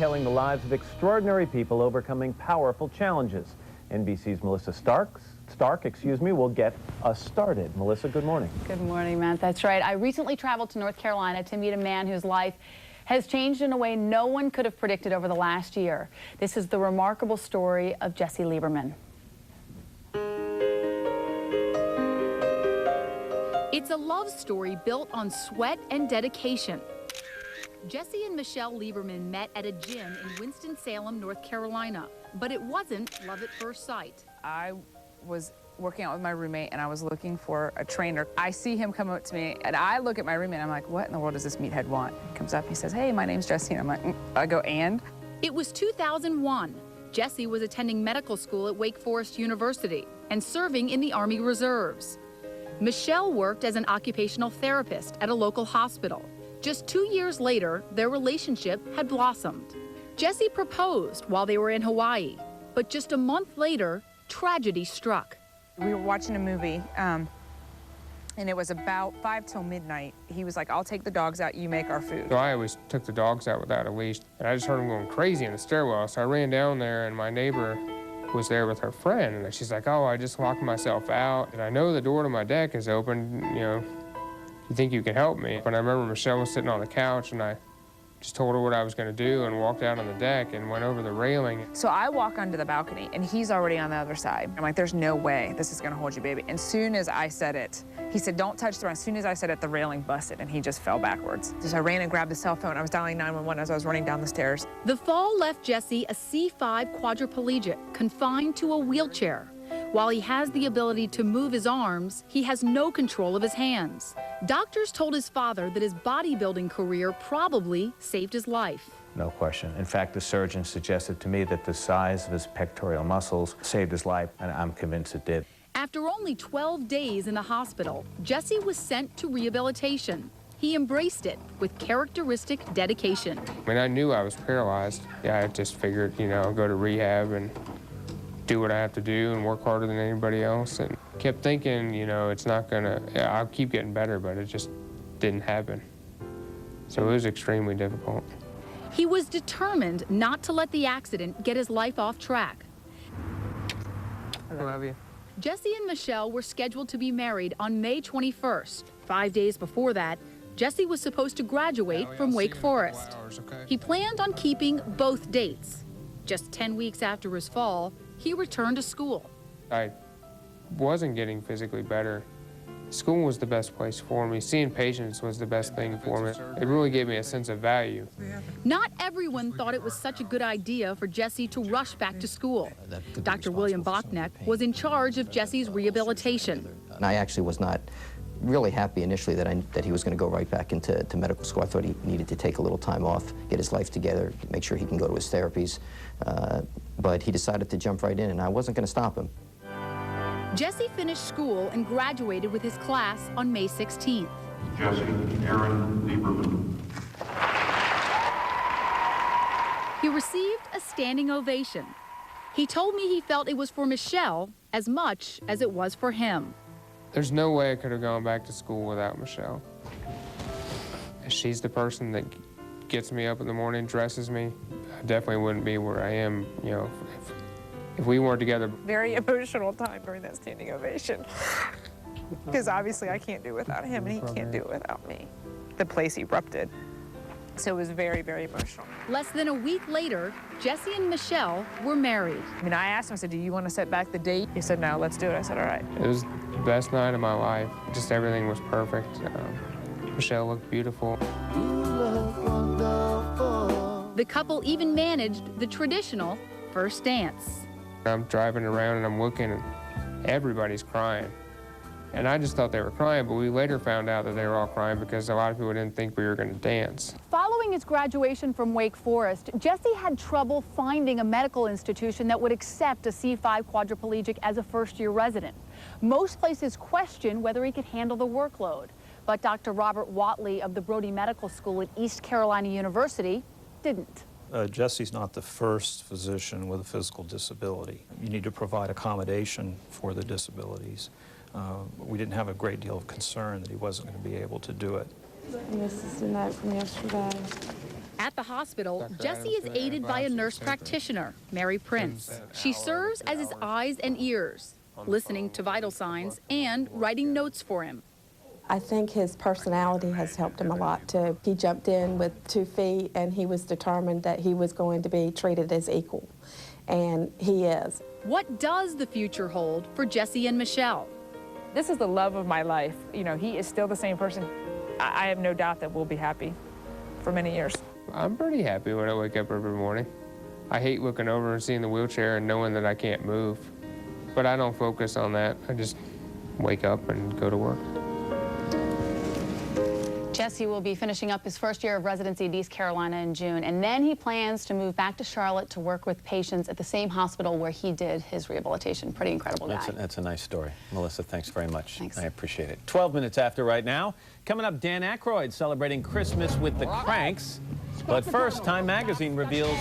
detailing the lives of extraordinary people overcoming powerful challenges. NBC's Melissa Stark, will get us started. Melissa, good morning. Good morning, Matt. That's right. I recently traveled to North Carolina to meet a man whose life has changed in a way no one could have predicted over the last year. This is the remarkable story of Jesse Lieberman. It's a love story built on sweat and dedication. Jesse and Michelle Lieberman met at a gym in Winston-Salem, North Carolina. But it wasn't love at first sight. I was working out with my roommate and I was looking for a trainer. I see him come up to me and I look at my roommate and I'm like, what in the world does this meathead want? He comes up, he says, hey, my name's Jesse. And I'm like, I go, and? It was 2001. Jesse was attending medical school at Wake Forest University and serving in the Army Reserves. Michelle worked as an occupational therapist at a local hospital. Just 2 years later, their relationship had blossomed. Jesse proposed while they were in Hawaii, but just a month later, tragedy struck. We were watching a movie, and it was about 5 till midnight. He was like, I'll take the dogs out, you make our food. So I always took the dogs out without a leash, and I just heard him going crazy in the stairwell. So I ran down there, and my neighbor was there with her friend, and she's like, oh, I just locked myself out, and I know the door to my deck is open, you think you can help me? But I remember Michelle was sitting on the couch, and I just told her what I was going to do and walked out on the deck and went over the railing. So I walk onto the balcony, and he's already on the other side. I'm like, there's no way this is going to hold you, baby. And as soon as I said it, he said, don't touch the ground. As soon as I said it, the railing busted, and he just fell backwards. So I ran and grabbed the cell phone. I was dialing 911 as I was running down the stairs. The fall left Jesse a C5 quadriplegic, confined to a wheelchair. While he has the ability to move his arms, he has no control of his hands. Doctors told his father that his bodybuilding career probably saved his life. No question. In fact, the surgeon suggested to me that the size of his pectoral muscles saved his life, and I'm convinced it did. After only 12 days in the hospital, Jesse was sent to rehabilitation. He embraced it with characteristic dedication. When I knew I was paralyzed, I just figured, I'll go to rehab and do what I have to do and work harder than anybody else. And kept thinking, it's not gonna, I'll keep getting better, but it just didn't happen. So it was extremely difficult. He was determined not to let the accident get his life off track. I love you. Jesse and Michelle were scheduled to be married on May 21st. 5 days before that, Jesse was supposed to graduate from Wake Forest. He planned on keeping both dates. Just 10 weeks after his fall, he returned to school. I wasn't getting physically better. School was the best place for me. Seeing patients was the best thing for me. It really gave me a sense of value. Not everyone thought it was such a good idea for Jesse to rush back to school. Dr. William Bachneck was in charge of Jesse's rehabilitation. And I actually was not really happy initially that he was going to go right back into medical school. I thought he needed to take a little time off, get his life together, make sure he can go to his therapies. But he decided to jump right in, and I wasn't going to stop him. Jesse finished school and graduated with his class on May 16th. Jesse Aaron Lieberman. He received a standing ovation. He told me he felt it was for Michelle as much as it was for him. There's no way I could have gone back to school without Michelle. She's the person that gets me up in the morning, dresses me. I definitely wouldn't be where I am, if we weren't together. Very emotional time during that standing ovation. Because obviously I can't do it without him, and he can't do it without me. The place erupted. So it was very, very emotional. Less than a week later, Jesse and Michelle were married. I asked him, I said, do you want to set back the date? He said, no, let's do it. I said, all right. It was the best night of my life. Just everything was perfect. Michelle looked beautiful. The couple even managed the traditional first dance. I'm driving around and I'm looking and everybody's crying. And I just thought they were crying, but we later found out that they were all crying because a lot of people didn't think we were going to dance. Following his graduation from Wake Forest, Jesse had trouble finding a medical institution that would accept a C5 quadriplegic as a first-year resident. Most places questioned whether he could handle the workload. But Dr. Robert Watley of the Brody Medical School at East Carolina University didn't. Jesse's not the first physician with a physical disability. You need to provide accommodation for the disabilities. We didn't have a great deal of concern that he wasn't going to be able to do it. And this is the note from yesterday. At the hospital, Jesse is aided by a nurse practitioner, Mary Prince. She serves as his eyes and ears, listening to vital signs and writing notes for him. I think his personality has helped him a lot too. He jumped in with 2 feet and he was determined that he was going to be treated as equal, and he is. What does the future hold for Jesse and Michelle? This is the love of my life. You know, he is still the same person. I have no doubt that we'll be happy for many years. I'm pretty happy when I wake up every morning. I hate looking over and seeing the wheelchair and knowing that I can't move. But I don't focus on that. I just wake up and go to work. Jesse will be finishing up his first year of residency in East Carolina in June, and then he plans to move back to Charlotte to work with patients at the same hospital where he did his rehabilitation. Pretty incredible guy. That's a nice story. Melissa, thanks very much. Thanks. I appreciate it. 12 minutes after right now. Coming up, Dan Aykroyd celebrating Christmas with the Cranks. But first, Time Magazine reveals